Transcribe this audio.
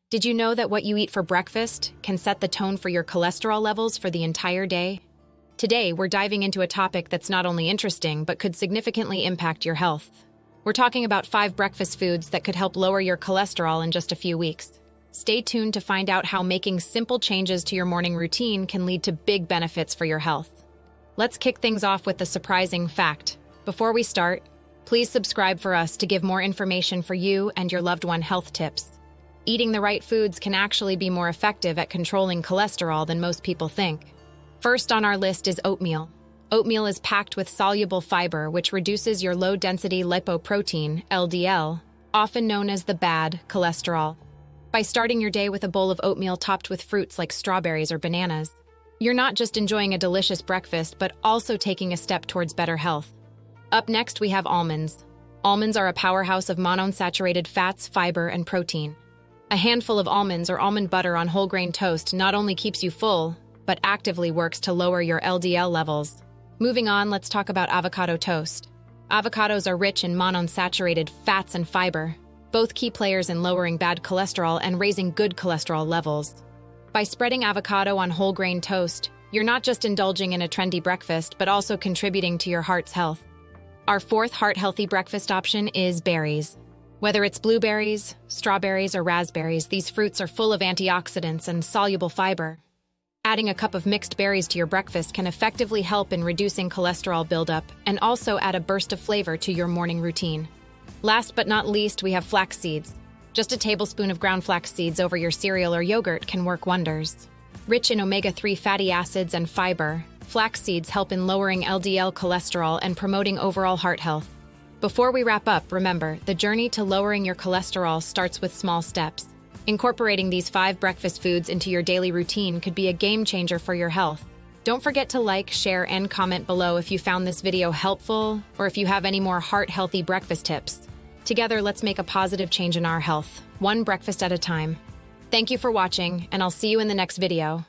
Did you know that what you eat for breakfast can set the tone for your cholesterol levels for the entire day? Today, we're diving into a topic that's not only interesting, but could significantly impact your health. We're talking about 5 breakfast foods that could help lower your cholesterol in just a few weeks. Stay tuned to find out how making simple changes to your morning routine can lead to big benefits for your health. Let's kick things off with a surprising fact. Before we start, please subscribe for us to give more information for you and your loved one health tips. Eating the right foods can actually be more effective at controlling cholesterol than most people think. First on our list is oatmeal. Oatmeal is packed with soluble fiber, which reduces your low-density lipoprotein, LDL, often known as the bad cholesterol. By starting your day with a bowl of oatmeal topped with fruits like strawberries or bananas, you're not just enjoying a delicious breakfast, but also taking a step towards better health. Up next, we have almonds. Almonds are a powerhouse of monounsaturated fats, fiber, and protein. A handful of almonds or almond butter on whole grain toast not only keeps you full, but actively works to lower your LDL levels. Moving on, let's talk about avocado toast. Avocados are rich in monounsaturated fats and fiber, both key players in lowering bad cholesterol and raising good cholesterol levels. By spreading avocado on whole grain toast, you're not just indulging in a trendy breakfast, but also contributing to your heart's health. Our fourth heart-healthy breakfast option is berries. Whether it's blueberries, strawberries, or raspberries, these fruits are full of antioxidants and soluble fiber. Adding a cup of mixed berries to your breakfast can effectively help in reducing cholesterol buildup and also add a burst of flavor to your morning routine. Last but not least, we have flax seeds. Just a tablespoon of ground flax seeds over your cereal or yogurt can work wonders. Rich in omega-3 fatty acids and fiber, flax seeds help in lowering LDL cholesterol and promoting overall heart health. Before we wrap up, remember, the journey to lowering your cholesterol starts with small steps. Incorporating these 5 breakfast foods into your daily routine could be a game changer for your health. Don't forget to like, share, and comment below if you found this video helpful or if you have any more heart-healthy breakfast tips. Together, let's make a positive change in our health, one breakfast at a time. Thank you for watching, and I'll see you in the next video.